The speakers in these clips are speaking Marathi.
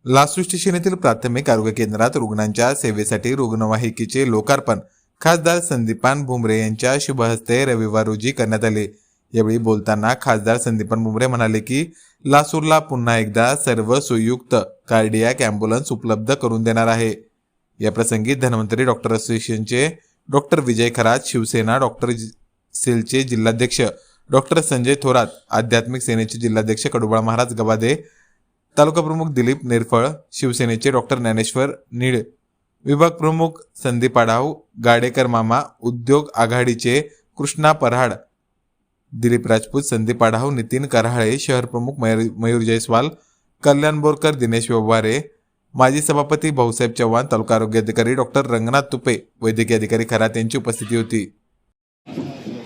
लासूर स्टेशन येथील प्राथमिक आरोग्य केंद्रात रुग्णांच्या सेवेसाठी रुग्णवाहिकेचे लोकार्पण खासदार संदीपान भुमरे यांच्या शुभ हस्ते रविवार रोजी करण्यात आले। यावेळी बोलताना खासदार संदीपान भुमरे म्हणाले की लासूरला पुन्हा एकदा सर्व सोयीयुक्त कार्डियाक ॲम्ब्युलन्स उपलब्ध करून देणार आहे। या प्रसंगी धन्वंतरी डॉक्टर असोसिएशनचे डॉक्टर विजय खरात, शिवसेना डॉक्टर सेलचे जिल्हाध्यक्ष डॉक्टर संजय थोरात, आध्यात्मिक सेनेचे जिल्हाध्यक्ष कडुबाळ महाराज गबादे, तालुका प्रमुख दिलीप नेरफळ, शिवसेनेचे डॉक्टर ज्ञानेश्वर नीळ, विभाग प्रमुख संदीप आढाव, गाडेकर मामा, उद्योग आघाडीचे कृष्णा पराड, दिलीप राजपूत, संदीप आढाव, नितीन कराळे, शहर प्रमुख मयूर जयस्वाल, कल्याण बोरकर, दिनेश व्यवहारे, माजी सभापती भाऊसाहेब चव्हाण, तालुका आरोग्य अधिकारी डॉक्टर रंगनाथ तुपे, वैद्यकीय अधिकारी खरात यांची उपस्थिती होती।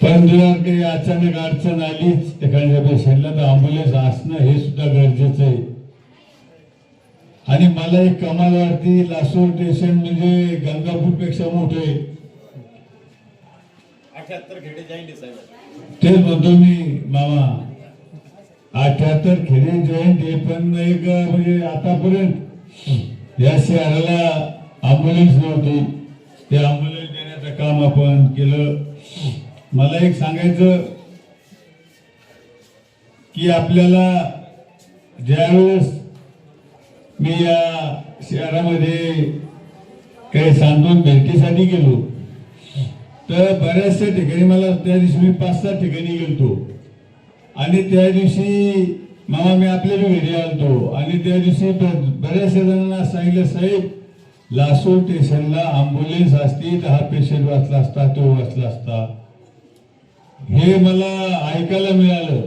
पण जर काही अचानक अडचण आलीच एखाद्या पेशंटला तर ॲम्ब्युलन्स असणं हे सुद्धा गरजेचं आहे। आणि मला एक कमाल वाटते, लासूर स्टेशन म्हणजे गंगापूर पेक्षा मोठं आहे। 78 खेडे जॉईंट साहेब, तेच म्हणतो मी मामा, 78 खेडे जॉईंट आहे। पण एक म्हणजे आतापर्यंत या शहराला ॲम्ब्युलन्स नव्हती, ते ॲम्ब्युलन्स देण्याचं काम आपण केलं। मला एक सांगायचं की आपल्याला ज्यावेळेस मी या शहरामध्ये काही सांत्वन भेटीसाठी गेलो तर बऱ्याचशा ठिकाणी मला त्या दिवशी मी 5-6 ठिकाणी गेलतो आणि त्या दिवशी मामा मी आपल्या घरी आलतो आणि त्या दिवशी बऱ्याचशा जणांना सांगितलं, साहेब लासूर स्टेशनला ॲम्ब्युलन्स असती तर हा पेशंट वाचला असता, तो वाचला असता, हे मला ऐकायला मिळालं।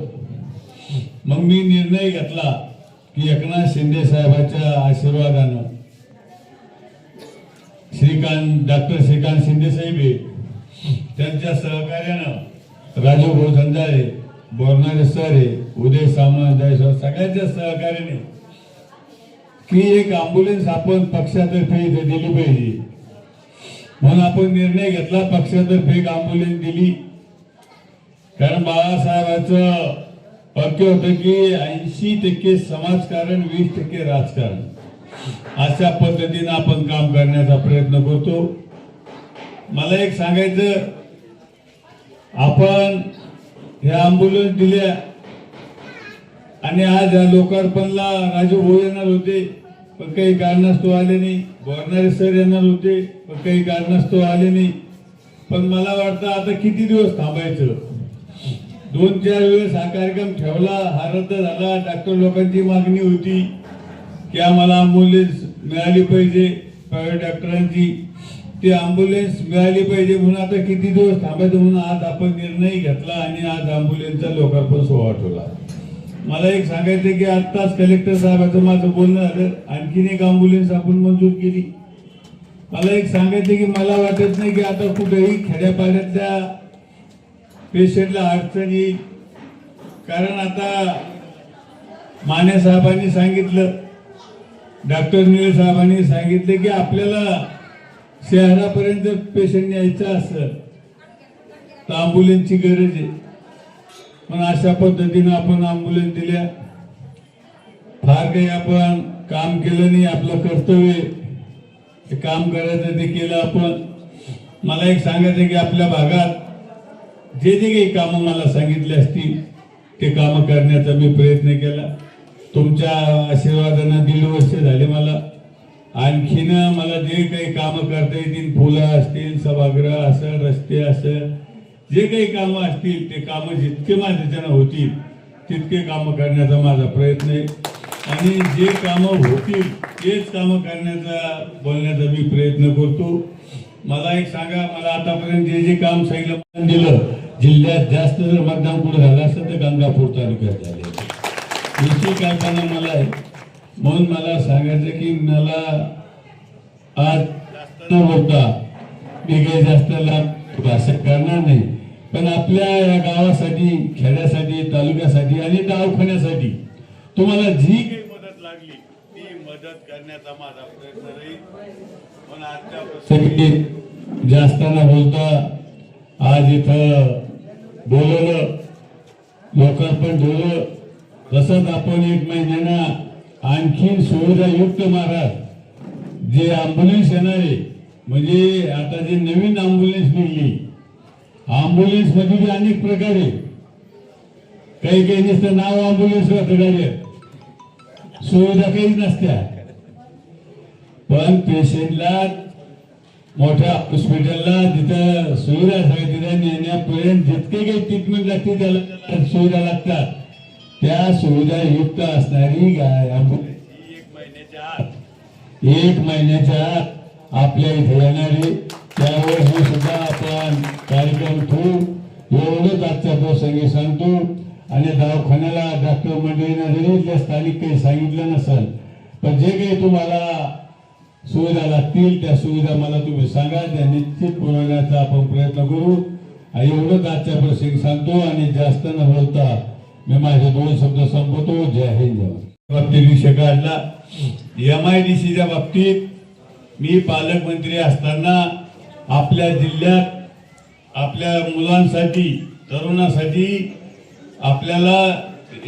मग मी निर्णय घेतला की एकनाथ शिंदे साहेबांच्या आशीर्वादानं डॉक्टर श्रीकांत शिंदे साहेब त्यांच्या सहकार्यानं, राजू भाऊ झंजाळे, बोरणारे सर आहे, उदय सामंत, सगळ्यांच्या सहकार्याने की एक ॲम्ब्युलन्स आपण पक्षातर्फे दिली पाहिजे म्हणून आपण निर्णय घेतला। पक्षातर्फे एक ॲम्ब्युलन्स दिली, कारण बाळासाहेबांचं वाक्य होतं की 80% समाजकारण, 20% राजकारण, अशा पद्धतीने आपण काम करण्याचा प्रयत्न करतो। मला एक सांगायचं, आपण हे ॲम्ब्युलन्स दिल्या आणि आज या लोकार्पणला राजू भाऊ येणार होते पण काही कारणास्तव आले नाही, बोरणारे सर येणार होते पण काही कारणास्तव आले नाही। पण मला वाटतं आता किती दिवस थांबायचं, 2-4 वेळेस हा कार्यक्रम ठेवला, हा रद्द झाला। डॉक्टर लोकांची मागणी होती की आम्हाला ॲम्ब्युलन्स मिळाली पाहिजे, प्रायव्हेट डॉक्टरांची ती ॲम्ब्युलन्स मिळाली पाहिजे म्हणून आता किती दिवस थांबायचं म्हणून आज आपण निर्णय घेतला आणि आज ॲम्ब्युलन्सचा लोकार्पण सोहळा ठेवला। मला एक सांगायचं की आत्ताच कलेक्टर साहेबांचं माझं बोलणं झालं, आणखीन एक ॲम्ब्युलन्स आपण मंजूर केली। मला एक सांगायचं की मला वाटत नाही की आता कुठेही खेड्यापाड्यातल्या पेशंटला अडचण येईल, कारण आता माने साहेबांनी सांगितलं, डॉक्टर निळे साहेबांनी सांगितले की आपल्याला शहरापर्यंत पेशंट न्यायचं असेल तर ॲम्ब्युलन्सची गरज आहे। पण अशा पद्धतीनं आपण ॲम्ब्युलन्स दिल्या, फार काही आपण काम केलं नाही, आपलं कर्तव्य हे काम करायचं ते केलं आपण। मला एक सांगायचं की आपल्या भागात जे काही कामं मला सांगितले असतील ते कामं करण्याचा मी प्रयत्न केला। तुमच्या आशीर्वादानं 1.5 वर्ष झाले मला, आणखीन मला जे काही कामं करता येतील, फुलं असतील, सभागृह असेल, रस्ते असेल, जे काही कामं असतील ते कामं जितके माझ्याच्यानं होतील तितके कामं करण्याचा माझा प्रयत्न आहे आणि जे कामं होतील तेच कामं करण्याचा, बोलण्याचा मी प्रयत्न करतो। मला एक सांगा, मला आतापर्यंत जे काम सांगितलं दिलं, जिल्ह्यात जास्त जर मतदान कुठं झालं असतं तर गंगापूर तालुक्यात झाले, याची कल्पना मला आहे। म्हणून मला सांगायचं की मला आज न बोलता मी काही जास्त लाभ भाषण करणार नाही, पण आपल्या या गावासाठी, खेड्यासाठी, तालुक्यासाठी आणि दवाखान्यासाठी तुम्हाला जी काही मदत लागली ती मदत करण्याचा माझा प्रयत्न राहील। पण आजच्या जास्त न बोलता आज इथं बोलवलं, लोकार्पण ठेवलं, तसंच आपण 1 महिन्यानं आणखीन सुविधायुक्त महाराज जे अँब्युलन्स येणारे, म्हणजे आता जे नवीन अँब्युलन्स निघली, अँब्युलन्स मध्ये बी अनेक प्रकार आहे. काही काही नुसतं नाव अँब्युलन्स राहतं गाडीत, सुविधा काहीच नसत्या. पण पेशंटला मोठ्या हॉस्पिटलला जिथं सुविधा असतात तिथं नेण्यापर्यंत जितके काही ट्रीटमेंट लागते त्याला सुविधा लागतात, त्या सुविधा युक्त असणारी अँब्युलन्स एक महिन्याच्या आत आपल्या इथे येणारी, त्यावेळेस सुद्धा आपण कार्यक्रम ठेवू. एवढंच आजच्या प्रसंगी सांगतो. आणि दवाखान्याला डॉक्टर मंडळीनं जरी इथल्या स्थानिक काही सांगितलं नसेल, पण जे काही तुम्हाला सुविधा लागतील त्या सुविधा मला तुम्ही सांगा, त्या निश्चित पुरवण्याचा आपण प्रयत्न करू. आणि एवढंच आजच्या प्रसंगी सांगतो आणि जास्त न बोलता मी माझे 2 शब्द संपवतो. जय हिंद, जय महाराष्ट्र. बाबतीत विषय काढला, MIDCच्या बाबतीत मी पालकमंत्री असताना आपल्या जिल्ह्यात आपल्या मुलांसाठी, तरुणासाठी आपल्याला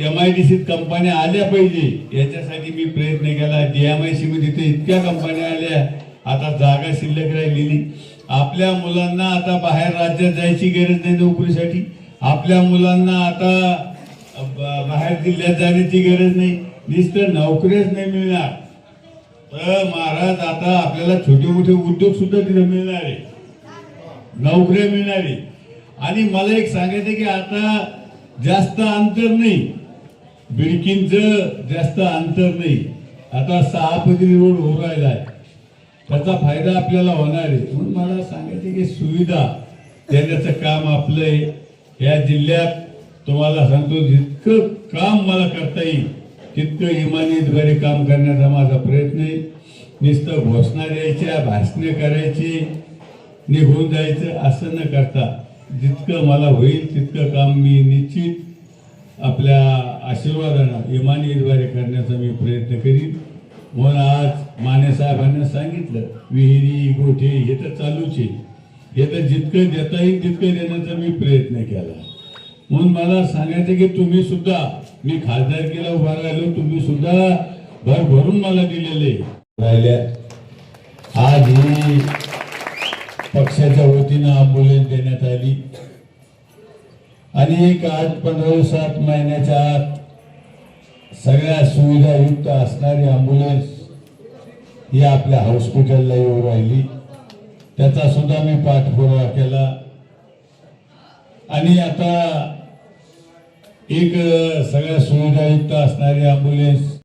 MIDCत कंपन्या आल्या पाहिजे याच्यासाठी मी प्रयत्न केला. DMIC मध्ये तिथे इतक्या कंपन्या आल्या, आता जागा शिल्लक राहिलेली. आपल्या मुलांना आता बाहेर राज्यात जायची गरज नाही नोकरीसाठी, आपल्या मुलांना आता बाहेर जिल्ह्यात जाण्याची गरज नाही, नुसतं नोकरीच नाही मिळणार तर महाराज आता आपल्याला छोटे मोठे उद्योग सुद्धा तिथे मिळणार आहे, नोकऱ्या मिळणार आहे. आणि मला एक सांगायचं की आता जास्त अंतर नाही, बिडकींचं जास्त अंतर नाही, आता 6 पदरी रोड होऊ राहिला आहे, त्याचा फायदा आपल्याला होणार आहे. म्हणून मला सांगायचं की सुविधा देण्याचं काम आपलं आहे. या जिल्ह्यात तुम्हाला सांगतो जितकं काम मला करता येईल तितकं इमानीद्वारे काम करण्याचा माझा प्रयत्न आहे. नुसतं घोषणा द्यायच्या, भाषणे करायची, निघून जायचं असं न करता जितकं मला होईल तितकं काम मी निश्चित आपल्या आशीर्वादानं इमानीद्वारे करण्याचा मी प्रयत्न करीन. म्हणून आज माने साहेबांना सांगितलं विहिरी गोठे हे तर चालूच आहे, हे तर जितकं देता येईल तितकं देण्याचा मी प्रयत्न केला. म्हणून मला सांगायचं की तुम्ही सुद्धा, मी खासदारकीला उभा राहिलो, तुम्ही सुद्धा भरभरून मला दिलेले राहिल्या. आज ही पक्षाच्या वतीनं अँब्युलन्स देण्यात आली आणि एक आज 15-7 महिन्याच्या आत सगळ्या सुविधायुक्त असणारी अँब्युलन्स ही आपल्या हॉस्पिटलला येऊ राहिली. त्याचा सुद्धा मी पाठपुरावा केला आणि आता एक सगळ्या सुविधायुक्त असणारी अँब्युलन्स